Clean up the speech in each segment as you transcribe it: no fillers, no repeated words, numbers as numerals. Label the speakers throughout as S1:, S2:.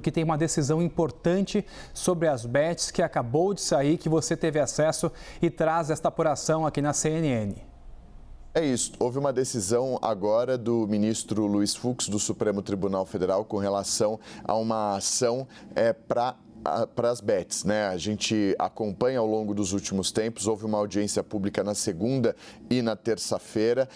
S1: Que tem uma decisão importante sobre as bets que acabou de sair, que você teve acesso e traz esta apuração aqui na CNN.
S2: É isso. Houve uma decisão agora do ministro Luiz Fux do Supremo Tribunal Federal com relação a uma ação para as bets, né? A gente acompanha ao longo dos últimos tempos, houve uma audiência pública na segunda e na terça-feira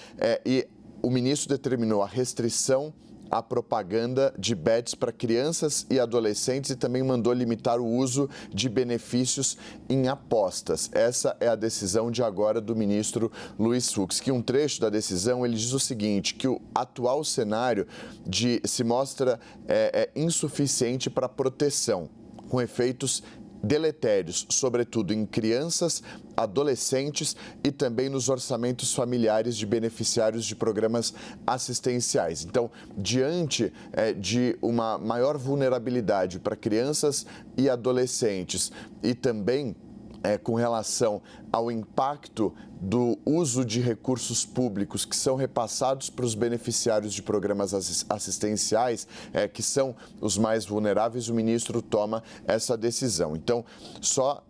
S2: e o ministro determinou a restrição à propaganda de bets para crianças e adolescentes e também mandou limitar o uso de benefícios em apostas. Essa é a decisão de agora do ministro Luiz Fux, que um trecho da decisão ele diz o seguinte, que o atual cenário se mostra insuficiente para proteção, com efeitos deletérios, sobretudo em crianças, adolescentes e também nos orçamentos familiares de beneficiários de programas assistenciais. Então, diante de uma maior vulnerabilidade para crianças e adolescentes e também com relação ao impacto do uso de recursos públicos que são repassados para os beneficiários de programas assistenciais, que são os mais vulneráveis, o ministro toma essa decisão. Então, só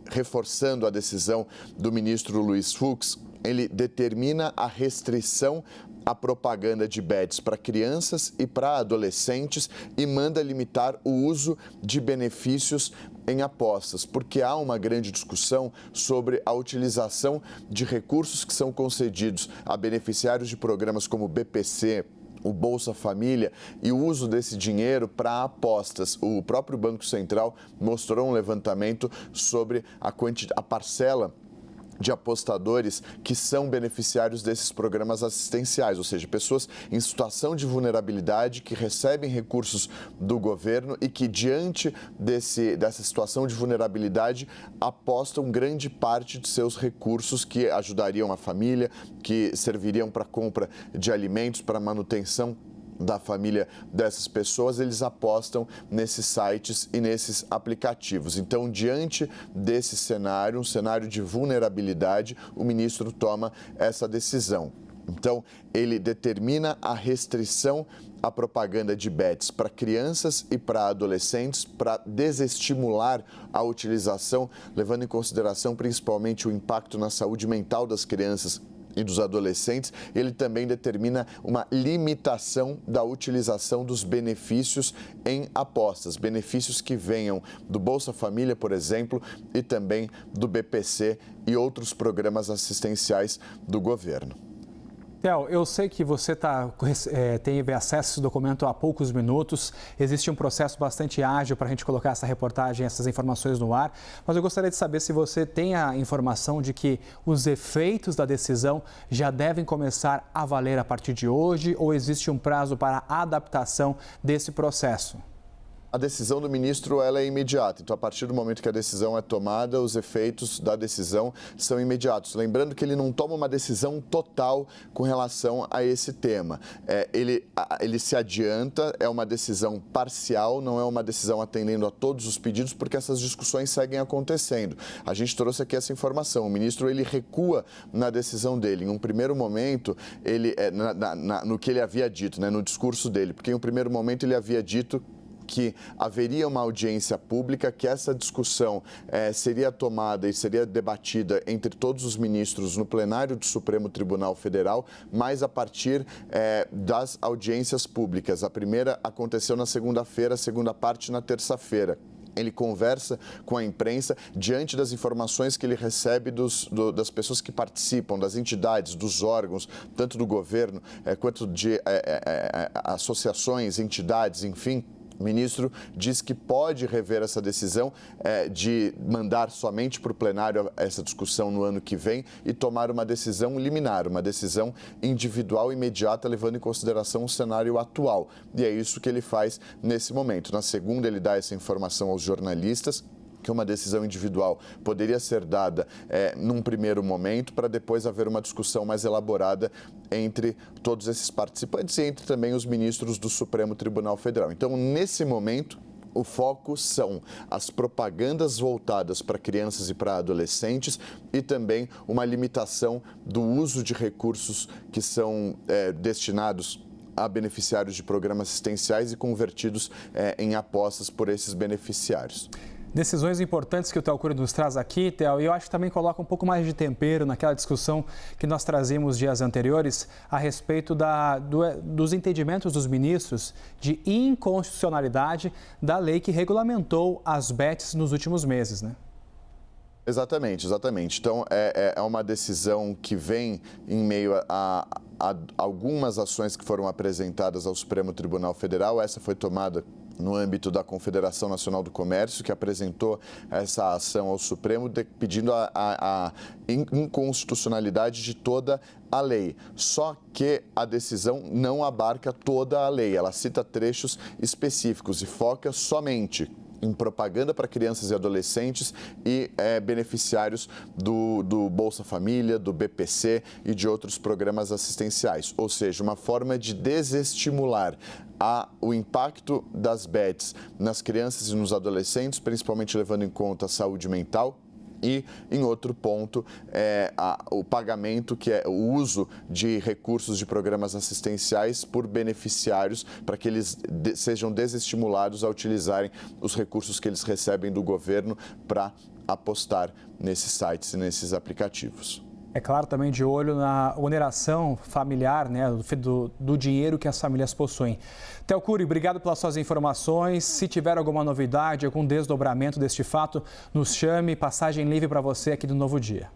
S2: reforçando a decisão do ministro Luiz Fux, ele determina a restrição à propaganda de bets para crianças e para adolescentes e manda limitar o uso de benefícios em apostas, porque há uma grande discussão sobre a utilização de recursos que são concedidos a beneficiários de programas como o BPC, o Bolsa Família e o uso desse dinheiro para apostas. O próprio Banco Central mostrou um levantamento sobre a parcela de apostadores que são beneficiários desses programas assistenciais, ou seja, pessoas em situação de vulnerabilidade que recebem recursos do governo e que, diante dessa situação de vulnerabilidade, apostam grande parte de seus recursos que ajudariam a família, que serviriam para compra de alimentos, para manutenção da família dessas pessoas, eles apostam nesses sites e nesses aplicativos. Então, diante desse cenário, um cenário de vulnerabilidade, o ministro toma essa decisão. Então, ele determina a restrição à propaganda de bets para crianças e para adolescentes para desestimular a utilização, levando em consideração principalmente o impacto na saúde mental das crianças e dos adolescentes. Ele também determina uma limitação da utilização dos benefícios em apostas, benefícios que venham do Bolsa Família, por exemplo, e também do BPC e outros programas assistenciais do governo.
S1: Theo, eu sei que você teve acesso a esse documento há poucos minutos. Existe um processo bastante ágil para a gente colocar essa reportagem, essas informações no ar. Mas eu gostaria de saber se você tem a informação de que os efeitos da decisão já devem começar a valer a partir de hoje ou existe um prazo para a adaptação desse processo?
S2: A decisão do ministro ela é imediata, então a partir do momento que a decisão é tomada, os efeitos da decisão são imediatos. Lembrando que ele não toma uma decisão total com relação a esse tema. Ele se adianta, é uma decisão parcial, não é uma decisão atendendo a todos os pedidos, porque essas discussões seguem acontecendo. A gente trouxe aqui essa informação, o ministro ele recua na decisão dele. Em um primeiro momento, no que ele havia dito, né, no discurso dele, porque em um primeiro momento ele havia dito que haveria uma audiência pública, que essa discussão seria tomada e seria debatida entre todos os ministros no plenário do Supremo Tribunal Federal, mas a partir das audiências públicas. A primeira aconteceu na segunda-feira, a segunda parte na terça-feira. Ele conversa com a imprensa diante das informações que ele recebe das pessoas que participam, das entidades, dos órgãos, tanto do governo quanto de associações, entidades, enfim. O ministro diz que pode rever essa decisão de mandar somente para o plenário essa discussão no ano que vem e tomar uma decisão liminar, uma decisão individual imediata, levando em consideração o cenário atual. E é isso que ele faz nesse momento. Na segunda, ele dá essa informação aos jornalistas, que uma decisão individual poderia ser dada num primeiro momento, para depois haver uma discussão mais elaborada entre todos esses participantes e entre também os ministros do Supremo Tribunal Federal. Então, nesse momento, o foco são as propagandas voltadas para crianças e para adolescentes e também uma limitação do uso de recursos que são destinados a beneficiários de programas assistenciais e convertidos em apostas por esses beneficiários.
S1: Decisões importantes que o Theo Cury nos traz aqui, Theo, e eu acho que também coloca um pouco mais de tempero naquela discussão que nós trazíamos dias anteriores a respeito dos entendimentos dos ministros de inconstitucionalidade da lei que regulamentou as bets nos últimos meses, né?
S2: Exatamente. Então, é uma decisão que vem em meio a algumas ações que foram apresentadas ao Supremo Tribunal Federal. Essa foi tomada no âmbito da Confederação Nacional do Comércio, que apresentou essa ação ao Supremo pedindo a inconstitucionalidade de toda a lei. Só que a decisão não abarca toda a lei, ela cita trechos específicos e foca somente em propaganda para crianças e adolescentes e beneficiários do Bolsa Família, do BPC e de outros programas assistenciais. Ou seja, uma forma de desestimular o impacto das bets nas crianças e nos adolescentes, principalmente levando em conta a saúde mental. E, em outro ponto, o pagamento, que é o uso de recursos de programas assistenciais por beneficiários, para que eles sejam desestimulados a utilizarem os recursos que eles recebem do governo para apostar nesses sites e nesses aplicativos.
S1: É claro, também de olho na oneração familiar, né, do dinheiro que as famílias possuem. Theo Cury, obrigado pelas suas informações. Se tiver alguma novidade, algum desdobramento deste fato, nos chame. Passagem livre para você aqui do Novo Dia.